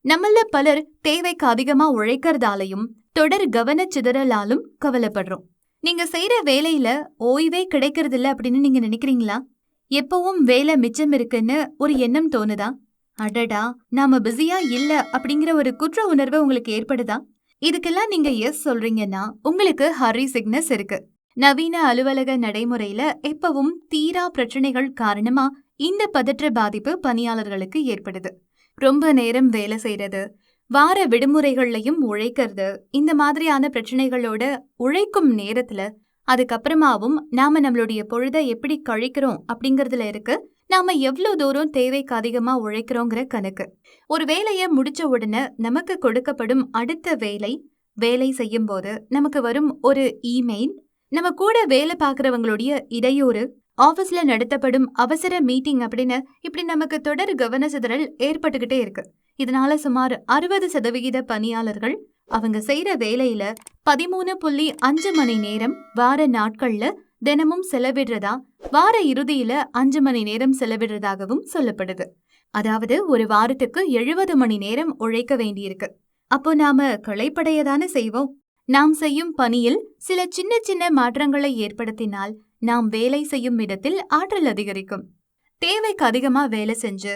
நம்மள பலர் தேவைக்கு அதிகமா உழைக்கிறதாலையும் தொடர் கவனச்சிதறலாலும் கவலைப்படுறோம். நீங்க செய்யற வேலையில ஓய்வே கிடைக்கிறது இல்ல அப்படின்னு நீங்க நினைக்கிறீங்களா? எப்பவும் வேலை மிச்சம் இருக்குன்னு ஒரு எண்ணம் தோணுதா? அடடா, நாம பிஸியா இல்ல அப்படிங்கிற ஒரு குற்ற உணர்வு உங்களுக்கு ஏற்படுதா? இதுக்கெல்லாம் நீங்க எஸ் சொல்றீங்கன்னா உங்களுக்கு ஹரி சிக்னஸ் இருக்கு. நவீன அலுவலக நடைமுறையில எப்பவும் தீரா பிரச்சனைகள் காரணமா இந்த பதற்ற பாதிப்பு பணியாளர்களுக்கு ஏற்படுது. ரொம்ப நேரம் வேலை செய்யறது, வார விடுமுறைகள்லயும் உழைக்கிறது, இந்த மாதிரியான பிரச்சனைகளோட உழைக்கும் நேரத்துல அதுக்கப்புறமாவும் நாம நம்மளுடைய பொழுதை எப்படி கழிக்கிறோம் அப்படிங்கறதுல இருக்கு நாம எவ்வளவு தூரம் தேவைக்கு அதிகமா உழைக்கிறோங்கிற கணக்கு. ஒரு வேலையை முடிச்ச உடனே நமக்கு கொடுக்கப்படும் அடுத்த வேலை செய்யும் போது நமக்கு வரும் ஒரு இமெயில், நம்ம கூட வேலை பார்க்கறவங்களுடைய இடையூறு, ஆபீஸ்ல நடத்தப்படும் அவசர மீட்டிங் அப்படின்னு இப்படி நமக்கு தொடர் கவனச்சிதறல் ஏற்பட்டுக்கிட்டே இருக்கு. இதனால சுமார் 60% பணியாளர்கள் அவங்க செய்யற வேலையில 13.5 மணி நேரம் வார நாட்கள்ல தினமும் செலவிடுறதா, வார இறுதியில 5 மணி நேரம் செலவிடுறதாகவும் சொல்லப்படுது. அதாவது ஒரு வாரத்துக்கு 70 மணி நேரம் உழைக்க வேண்டியிருக்கு. அப்போ நாம களைப்படையதானே செய்வோம். நாம் செய்யும் பணியில் சில சின்ன சின்ன மாற்றங்களை ஏற்படுத்தினால் நாம் வேலை செய்யும் இடத்தில் ஆற்றல் அதிகரிக்கும். தேவைக்கு அதிகமா வேலை செஞ்சு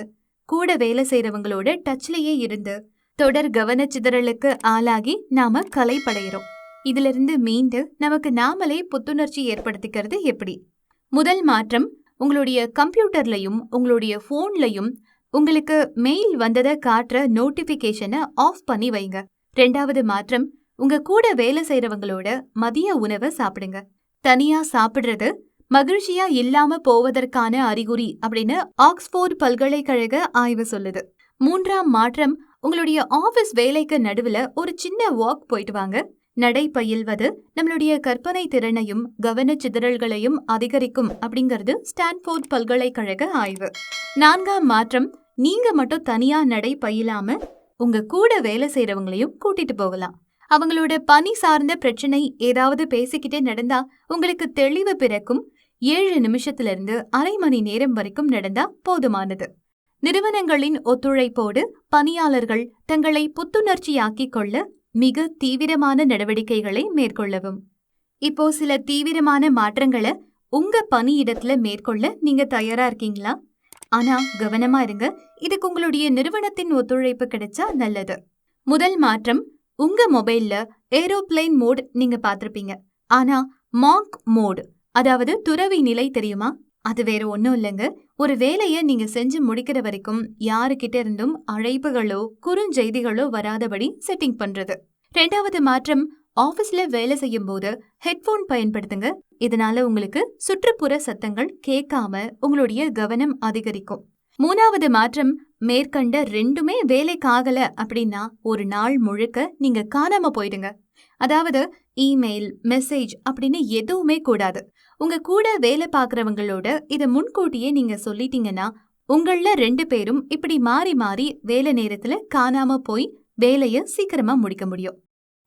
கூட வேலை செய்யறவங்களோட டச்லயே இருந்து தொடர் கவனச்சிதறலுக்கு ஆளாகி நாம களைப்படைகிறோம். இதுல இருந்து மீண்டு நமக்கு நாமளே புத்துணர்ச்சி ஏற்படுத்திக்கிறது எப்படி? முதல் மாற்றம், உங்களுடைய கம்ப்யூட்டர்லயும் உங்களுடைய போன்லயும் உங்களுக்கு மெயில் வந்ததை காட்டுற நோட்டிபிகேஷனை ஆஃப் பண்ணி வைங்க. 2வது மாற்றம், உங்க கூட வேலை செய்யறவங்களோட மதிய உணவை சாப்பிடுங்க. தனியா சாப்பிடுறது மகிழ்ச்சியா இல்லாம போவதற்கான அறிகுறி அப்படின்னு ஆக்ஸ்போர்ட் பல்கலைக்கழக ஆய்வு சொல்லுது. 3ஆம் மாற்றம், உங்களுடைய ஆபீஸ் வேலைக்கு நடுவுல ஒரு சின்ன வாக் போயிட்டு வாங்க. நடை பயில்வது நம்மளுடைய கற்பனை திறனையும் கவனச்சிதறல்களையும் அதிகரிக்கும் அப்படிங்கிறது ஸ்டான்போர்ட் பல்கலைக்கழக ஆய்வு. 4ஆம் மாற்றம், நீங்க மட்டும் தனியா நடை பயிலாம உங்க கூட வேலை செய்யறவங்களையும் கூட்டிட்டு போகலாம். அவங்களோட பணி சார்ந்த பிரச்சனை ஏதாவது பேசிக்கிட்டே நடந்தா உங்களுக்கு தெளிவு பிறக்கும். 7 நிமிஷத்துல இருந்து அரை மணி நேரம் வரைக்கும் நடந்தா போதுமானது. நிறுவனங்களின் ஒத்துழைப்போடு பணியாளர்கள் தங்களை புத்துணர்ச்சியாக்கிக் கொள்ள மிக தீவிரமான நடவடிக்கைகளை மேற்கொள்ளவும். இப்போ சில தீவிரமான மாற்றங்களை உங்க பணியிடத்துல மேற்கொள்ள நீங்க தயாரா இருக்கீங்களா? ஆனா கவனமா இருங்க, இதுக்கு உங்களுடைய நிறுவனத்தின் ஒத்துழைப்பு கிடைச்சா நல்லது. முதல் மாற்றம், உங்க மொபைல்ல ஏரோப்ளேன் மோட் நீங்க பார்த்திருப்பீங்க. ஆனா மாங்க் மோட், அதாவது துறவி நிலை தெரியுமா? அது வேற ஒன்னும் இல்லைங்க. ஒரு வேலையை நீங்க செஞ்சு முடிக்கிற வரைக்கும் யாருக்கிட்ட இருந்தும் அழைப்புகளோ குறுஞ்செய்திகளோ வராதபடி செட்டிங் பண்றது. 2வது மாற்றம், ஆபீஸ்ல வேலை செய்யும் போது ஹெட்போன் பயன்படுத்துங்க. இதனால உங்களுக்கு சுற்றுப்புற சத்தங்கள் கேட்காம உங்களுடைய கவனம் அதிகரிக்கும். 3வது மாற்றம், மேற்கண்ட 2மே வேலைக்காகல அப்படின்னா ஒரு நாள் முழுக்க நீங்க காணாம போயிடுங்க. அதாவது இமெயில், மெசேஜ் அப்படின்னு எதுவுமே கூடாது. உங்க கூட வேலை பார்க்கறவங்களோட இதை முன்கூட்டியே நீங்க சொல்லிட்டீங்கன்னா உங்கள 2 பேரும் இப்படி மாறி மாறி வேலை நேரத்துல காணாம போய் வேலைய சீக்கிரமா முடிக்க முடியும்.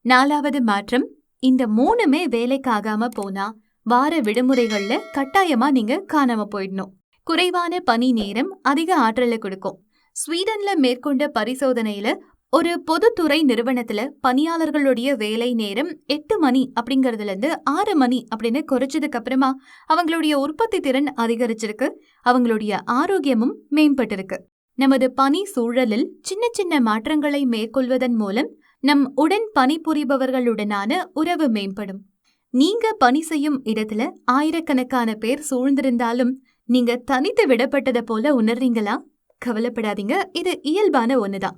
4வது மாற்றம், இந்த 3மே வேலைக்காகாம போனா வார விடுமுறைகள்ல கட்டாயமா நீங்க காணாம போயிடணும். குறைவான பணி நேரம் அதிக ஆற்றலை கொடுக்கும். ஸ்வீடன்ல மேற்கொண்ட பரிசோதனையில ஒரு பொதுத்துறை நிறுவனத்துல பணியாளர்களுடைய வேலை நேரம் 8 மணி அப்படிங்கறதுல இருந்து 6 மணி அப்படின்னு குறைச்சதுக்கு அப்புறமா அவங்களுடைய உற்பத்தி திறன் அதிகரிச்சிருக்கு, அவங்களுடைய ஆரோக்கியமும் மேம்பட்டிருக்கு. நமது பணி சூழலில் சின்ன சின்ன மாற்றங்களை மேற்கொள்வதன் மூலம் நம் உடன் பணிபுரிபவர்களுடனான உறவு மேம்படும். நீங்க பணி செய்யும் இடத்துல ஆயிரக்கணக்கான பேர் சூழ்ந்திருந்தாலும் நீங்க தனித்து விடப்பட்டதை போல உணர்றீங்களா? கவலைப்படாதீங்க, இது இயல்பான ஒண்ணுதான்.